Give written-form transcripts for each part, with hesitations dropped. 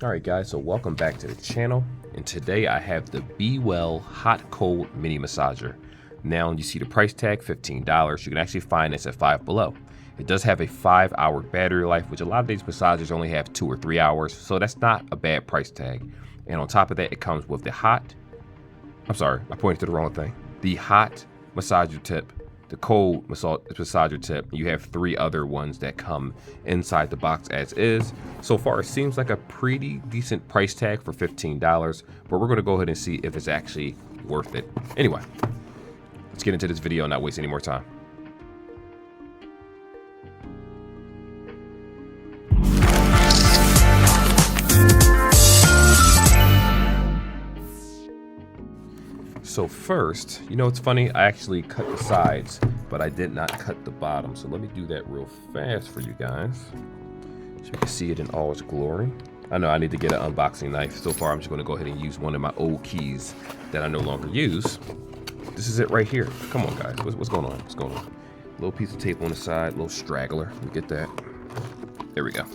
Alright guys, so welcome back to the channel, and today I have the Be Well Hot Cold Mini Massager. Now you see the price tag, $15. You can actually find this at Five Below. It does have a 5-hour battery life, which a lot of these massagers only have 2 or 3 hours, so that's not a bad price tag. And on top of that, it comes with the I pointed to the wrong thing. The hot massager tip, the cold massager tip. You have 3 other ones that come inside the box as is. So far, it seems like a pretty decent price tag for $15, but we're gonna go ahead and see if it's actually worth it. Anyway, let's get into this video and not waste any more time. So first, you know, it's funny, I actually cut the sides, but I did not cut the bottom. So let me do that real fast for you guys, so you can see it in all its glory. I know I need to get an unboxing knife. So far, I'm just gonna go ahead and use one of my old keys that I no longer use. This is it right here. Come on, guys, what's going on? What's going on? Little piece of tape on the side, little straggler. Let me get that. There we go.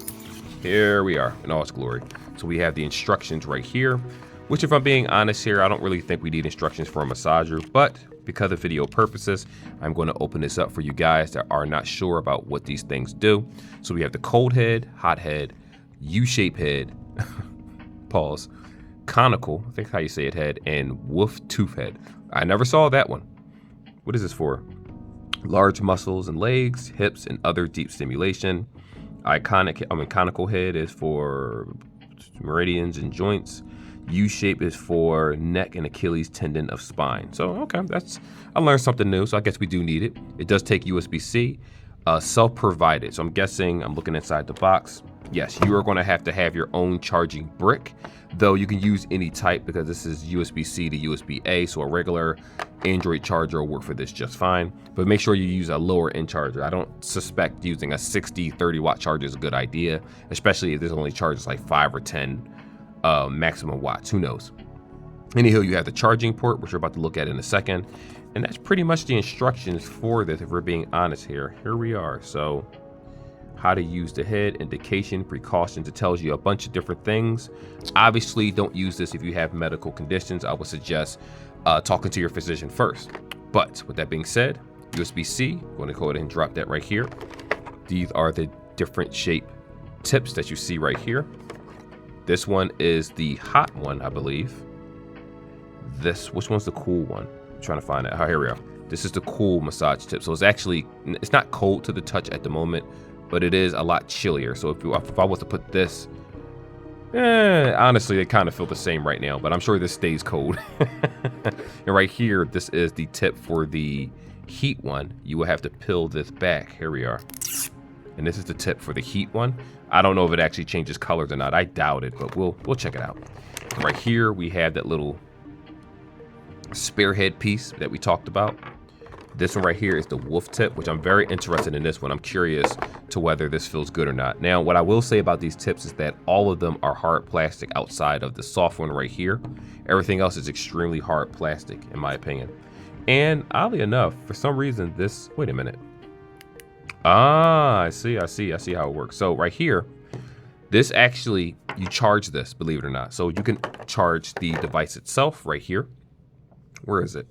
Here we are in all its glory. So we have the instructions right here, which, if I'm being honest here, I don't really think we need instructions for a massager, but because of video purposes, I'm going to open this up for you guys that are not sure about what these things do. So we have the cold head, hot head, U-shaped head, pause, conical, I think how you say it, head, and wolf tooth head. I never saw that one. What is this for? Large muscles and legs, hips, and other deep stimulation. Conical head is for meridians and joints. U-shape is for neck and Achilles tendon of spine. So, okay, I learned something new, so I guess we do need it. It does take USB-C, self-provided. So I'm guessing, I'm looking inside the box. Yes, you are gonna have to have your own charging brick, though you can use any type because this is USB-C to USB-A, so a regular Android charger will work for this just fine. But make sure you use a lower end charger. I don't suspect using a 60, 30 watt charger is a good idea, especially if this only charges like 5 or 10 maximum watts, who knows. Anyhow, you have the charging port, which we're about to look at in a second, and that's pretty much the instructions for this, if we're being honest here. Here we are. So how to use the head, indication, precautions. It tells you a bunch of different things. Obviously, don't use this if you have medical conditions. I would suggest talking to your physician first. But with that being said, USB-C, I'm going to go ahead and drop that right here. These are the different shape tips that you see right here. This one is the hot one, I believe. Which one's the cool one? I'm trying to find it. Oh, here we are. This is the cool massage tip. So it's not cold to the touch at the moment, but it is a lot chillier. So if I was to put this, honestly, they kind of feel the same right now, but I'm sure this stays cold. And right here, this is the tip for the heat one. You will have to peel this back. Here we are. And this is the tip for the heat one. I don't know if it actually changes colors or not. I doubt it, but we'll check it out. And right here, we have that little spearhead piece that we talked about. This one right here is the wolf tip, which I'm very interested in this one. I'm curious to whether this feels good or not. Now, what I will say about these tips is that all of them are hard plastic outside of the soft one right here. Everything else is extremely hard plastic, in my opinion. And oddly enough, for some reason, wait a minute. I see how it works. So right here, this actually, you charge this, believe it or not. So you can charge the device itself right here. Where is it?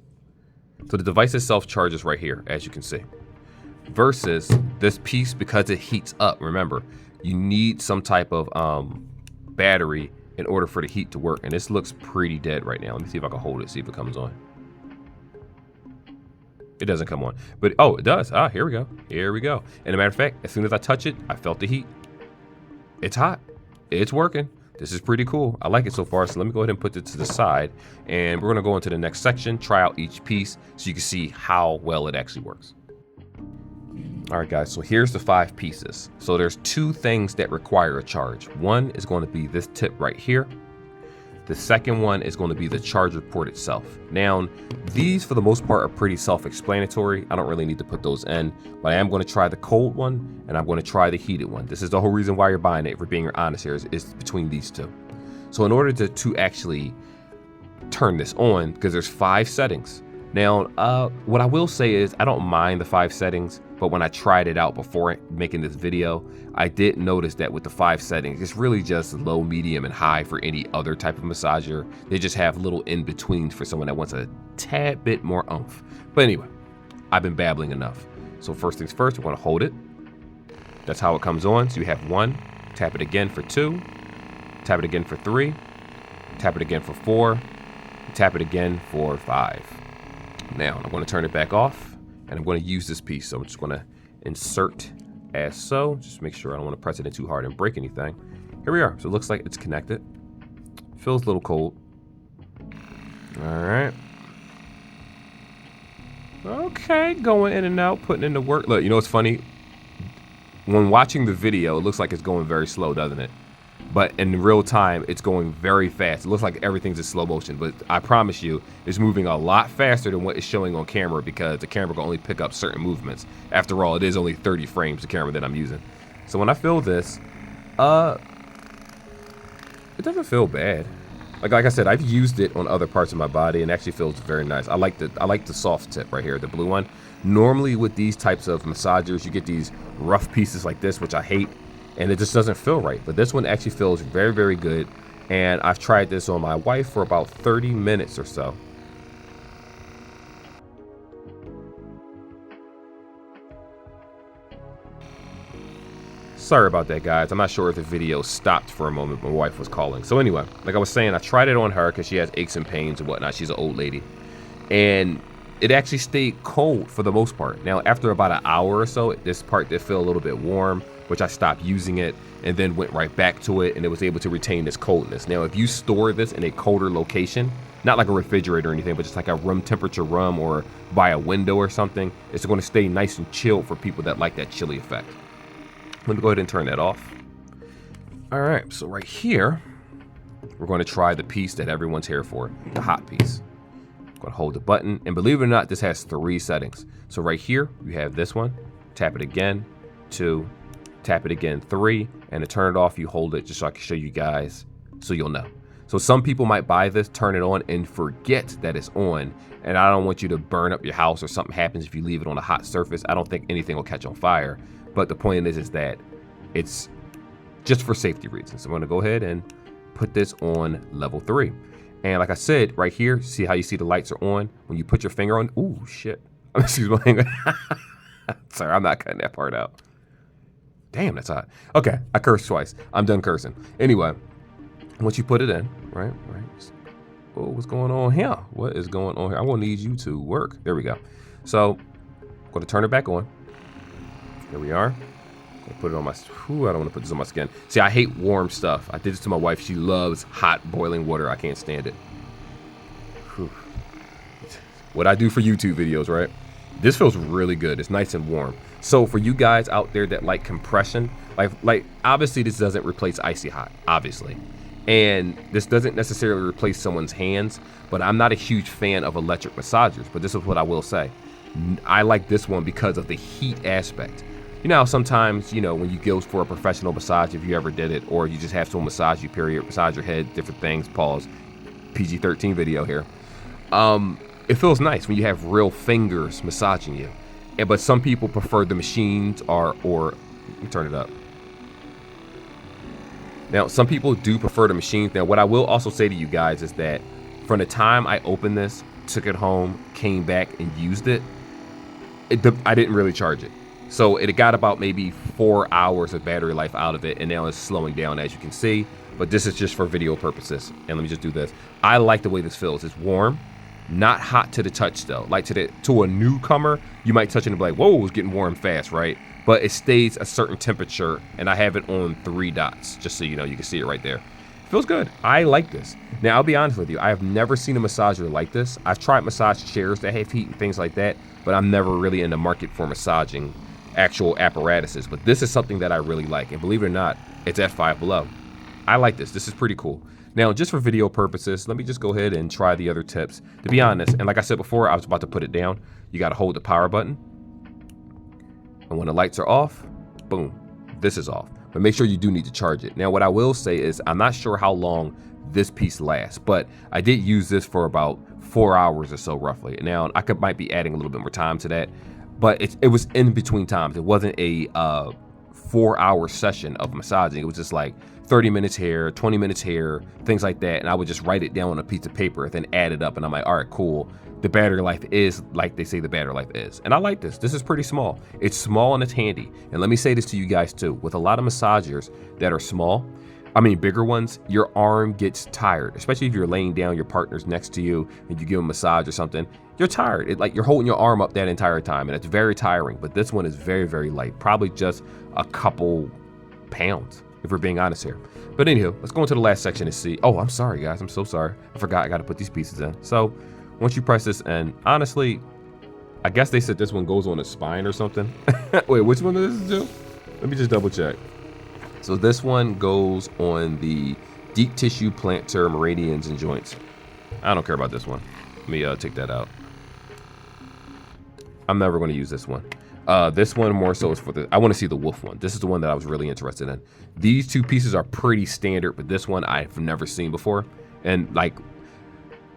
So the device itself charges right here, as you can see. Versus this piece, because it heats up, remember, you need some type of battery in order for the heat to work. And this looks pretty dead right now. Let me see if I can hold it, see if it comes on. It doesn't come on, but oh, it does. Ah, here we go. Here we go. And a matter of fact, as soon as I touch it, I felt the heat. It's hot. It's working. This is pretty cool. I like it so far. So let me go ahead and put it to the side, and we're gonna go into the next section, try out each piece so you can see how well it actually works. All right, guys, so here's the 5 pieces. So there's 2 things that require a charge. One is going to be this tip right here. The second one is going to be the charger port itself. Now, these for the most part are pretty self-explanatory. I don't really need to put those in, but I am going to try the cold one and I'm going to try the heated one. This is the whole reason why you're buying it, if we're being honest here, is between these 2. So in order to actually turn this on, because there's 5 settings. Now, what I will say is I don't mind the 5 settings. but when I tried it out before making this video, I did notice that with the 5 settings, it's really just low, medium, and high for any other type of massager. They just have little in-betweens for someone that wants a tad bit more oomph. But anyway, I've been babbling enough. So first things first, we're gonna hold it. That's how it comes on. So you have 1, tap it again for 2, tap it again for 3, tap it again for 4, tap it again for 5. Now I'm gonna turn it back off, and I'm gonna use this piece. So I'm just gonna insert as so. Just make sure I don't wanna press it in too hard and break anything. Here we are. So it looks like it's connected. Feels a little cold. All right. Okay, going in and out, putting in the work. Look, you know what's funny? When watching the video, it looks like it's going very slow, doesn't it? But in real time, it's going very fast. It looks like everything's in slow motion, but I promise you, it's moving a lot faster than what it's showing on camera because the camera can only pick up certain movements. After all, it is only 30 frames, the camera that I'm using. So when I feel this, it doesn't feel bad. Like I said, I've used it on other parts of my body and it actually feels very nice. I like the soft tip right here, the blue one. Normally with these types of massagers, you get these rough pieces like this, which I hate, and it just doesn't feel right. But this one actually feels very, very good. And I've tried this on my wife for about 30 minutes or so. Sorry about that, guys. I'm not sure if the video stopped for a moment. My wife was calling. So anyway, like I was saying, I tried it on her because she has aches and pains and whatnot. She's an old lady. And it actually stayed cold for the most part. Now, after about an hour or so, this part did feel a little bit warm, which I stopped using it and then went right back to it, and it was able to retain this coldness. Now, if you store this in a colder location, not like a refrigerator or anything, but just like a room temperature room or by a window or something, it's going to stay nice and chilled for people that like that chilly effect. Let me go ahead and turn that off. All right, so right here, we're going to try the piece that everyone's here for, the hot piece. I'm going to hold the button, and believe it or not, this has 3 settings. So right here, you have this one, tap it again, 2, tap it again, 3, and to turn it off, you hold it just so I can show you guys so you'll know. So some people might buy this, turn it on, and forget that it's on, and I don't want you to burn up your house or something happens if you leave it on a hot surface. I don't think anything will catch on fire. But the point is that it's just for safety reasons. So I'm gonna go ahead and put this on level 3. And like I said, right here, see how you see the lights are on? When you put your finger on, ooh, shit. Excuse me. Sorry, I'm not cutting that part out. Damn, that's hot. Okay, I cursed twice. I'm done cursing. Anyway, once you put it in, right? Oh, what's going on here? What is going on here? I'm gonna need you to work. There we go. So I'm gonna turn it back on. Here we are. I'll put it on my, I don't want to put this on my skin. See, I hate warm stuff. I did this to my wife. She loves hot boiling water. I can't stand it. Whew. What I do for YouTube videos, right? This feels really good. It's nice and warm. So for you guys out there that like compression, like obviously this doesn't replace icy hot, obviously. And this doesn't necessarily replace someone's hands, but I'm not a huge fan of electric massagers, but this is what I will say. I like this one because of the heat aspect. You know, sometimes, you know, when you go for a professional massage, if you ever did it, or you just have someone massage you, period, massage your head, different things, pause, PG-13 video here. It feels nice when you have real fingers massaging you. But some people prefer the machines or let me turn it up. Now, some people do prefer the machines. Now, what I will also say to you guys is that from the time I opened this, took it home, came back and used it, I didn't really charge it. So it got about maybe 4 hours of battery life out of it, and now it's slowing down, as you can see. But this is just for video purposes. And let me just do this. I like the way this feels. It's warm, not hot to the touch though. Like to a newcomer, you might touch it and be like, whoa, it's getting warm fast, right? But it stays a certain temperature, and I have it on 3 dots, just so you know, you can see it right there. It feels good. I like this. Now, I'll be honest with you. I have never seen a massager like this. I've tried massage chairs that have heat and things like that, but I'm never really in the market for massaging actual apparatuses. But this is something that I really like. And believe it or not, it's at Five Below. I like this. This is pretty cool. Now, just for video purposes, let me just go ahead and try the other tips. To be honest, and like I said before, I was about to put it down. You got to hold the power button. And when the lights are off, boom, this is off. But make sure you do need to charge it. Now, what I will say is I'm not sure how long this piece lasts, but I did use this for about 4 hours or so roughly. Now, might be adding a little bit more time to that. but it was in between times. It wasn't a 4-hour session of massaging. It was just like 30 minutes here, 20 minutes here, things like that. And I would just write it down on a piece of paper and then add it up. And I'm like, all right, cool. The battery life is like they say the battery life is. And I like this. This is pretty small. It's small and it's handy. And let me say this to you guys too. With a lot of massagers that are small, I mean, bigger ones, your arm gets tired, especially if you're laying down, your partner's next to you and you give them a massage or something, you're tired. Like you're holding your arm up that entire time and it's very tiring. But this one is very, very light, probably just a couple pounds, if we're being honest here. But anywho, let's go into the last section and see. Oh, I'm sorry, guys. I'm so sorry. I forgot I got to put these pieces in. So once you press this in, honestly, I guess they said this one goes on the spine or something. Wait, which one does this do? Let me just double check. So this one goes on the deep tissue, plantar, meridians, and joints. I don't care about this one. Let me take that out. I'm never going to use this one. This one more so is for I want to see the wolf one. This is the one that I was really interested in. These two pieces are pretty standard, but this one I've never seen before. And like,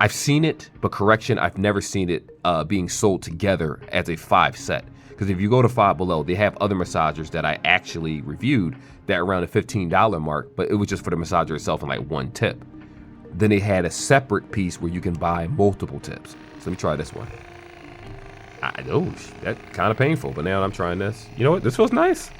I've seen it, but correction, I've never seen it being sold together as a 5 set. Because if you go to Five Below, they have other massagers that I actually reviewed that around the $15 mark, but it was just for the massager itself and like one tip. Then they had a separate piece where you can buy multiple tips. So let me try this one. I know that's kind of painful, but now I'm trying this. You know what? This feels nice.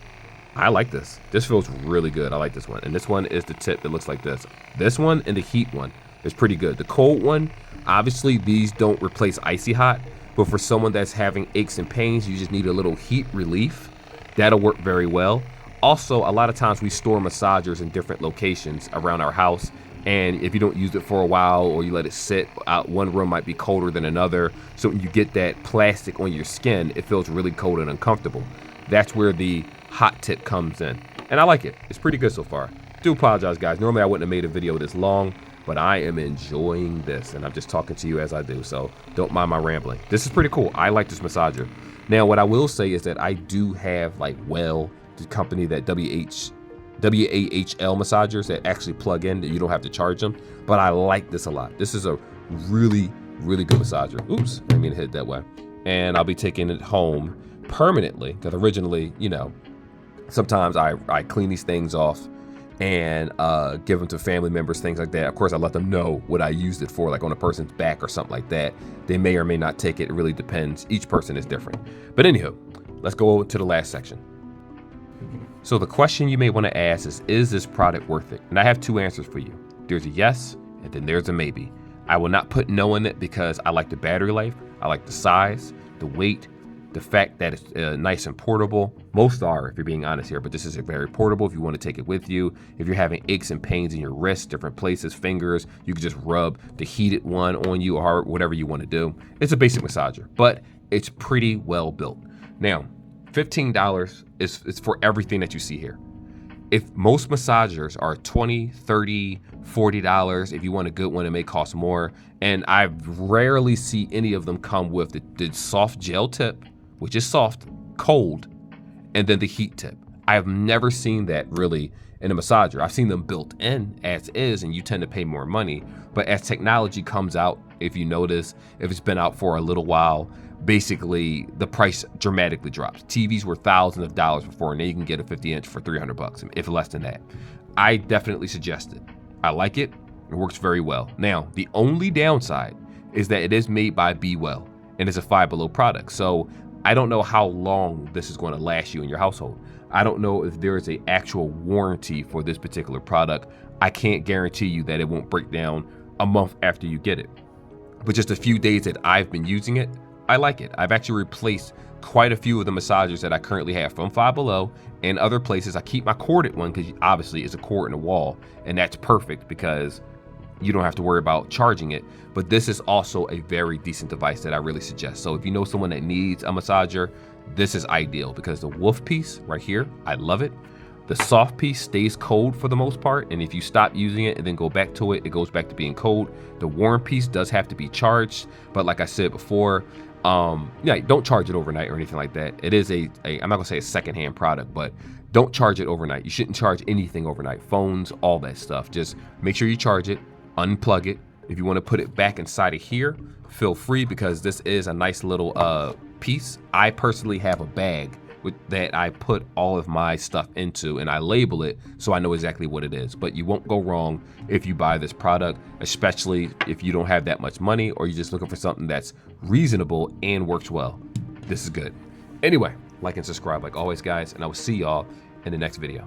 I like this. This feels really good. I like this one. And this one is the tip that looks like this. This one and the heat one is pretty good. The cold one, obviously these don't replace icy hot, but for someone that's having aches and pains, you just need a little heat relief. That'll work very well. Also, a lot of times we store massagers in different locations around our house. And if you don't use it for a while or you let it sit out, one room might be colder than another. So when you get that plastic on your skin, it feels really cold and uncomfortable. That's where the hot tip comes in. And I like it. It's pretty good so far. Do apologize, guys. Normally I wouldn't have made a video this long, but I am enjoying this. And I'm just talking to you as I do. So don't mind my rambling. This is pretty cool. I like this massager. Now, what I will say is that I do have like the company that WAHL massagers that actually plug in, that you don't have to charge them. But I like this a lot. This is a really, really good massager. Oops, I didn't mean to hit it that way. And I'll be taking it home permanently because originally, you know, sometimes I clean these things off and give them to family members, things like that. Of course, I let them know what I used it for, like on a person's back or something like that. They may or may not take it. It really depends. Each person is different. But anywho, let's go to the last section. So the question you may want to ask is this product worth it? And I have 2 answers for you. There's a yes, and then there's a maybe. I will not put no in it because I like the battery life, I like the size, the weight, the fact that it's nice and portable. Most are, if you're being honest here, but this is very portable if you want to take it with you. If you're having aches and pains in your wrists, different places, fingers, you can just rub the heated one on you or whatever you want to do. It's a basic massager, but it's pretty well built. Now, $15 is for everything that you see here. If most massagers are $20, $30, $40, if you want a good one, it may cost more. And I rarely see any of them come with the soft gel tip, which is soft, cold, and then the heat tip. I have never seen that really in a massager. I've seen them built in as is, and you tend to pay more money. But as technology comes out, if you notice, if it's been out for a little while, basically the price dramatically drops. TVs were thousands of dollars before, and now you can get a 50-inch for $300, if less than that. I definitely suggest it. I like it. It works very well. Now, the only downside is that it is made by Be Well, and it's a Five Below product. So I don't know how long this is going to last you in your household. I don't know if there is an actual warranty for this particular product. I can't guarantee you that it won't break down a month after you get it. But just a few days that I've been using it, I like it. I've actually replaced quite a few of the massagers that I currently have from Five Below and other places. I keep my corded one because obviously it's a cord in the wall, and that's perfect because you don't have to worry about charging it. But this is also a very decent device that I really suggest. So if you know someone that needs a massager, this is ideal because the wolf piece right here, I love it. The soft piece stays cold for the most part, and if you stop using it and then go back to it, it goes back to being cold. The warm piece does have to be charged, but like I said before, yeah, don't charge it overnight or anything like that. It is I'm not gonna say a secondhand product, but don't charge it overnight. You shouldn't charge anything overnight. Phones, all that stuff. Just make sure you charge it, unplug it. If you want to put it back inside of here, feel free, because this is a nice little piece. I personally have a bag that I put all of my stuff into, and I label it so I know exactly what it is. But you won't go wrong if you buy this product, especially if you don't have that much money or you're just looking for something that's reasonable and works well. This is good. Anyway, like and subscribe like always, guys, and I will see y'all in the next video.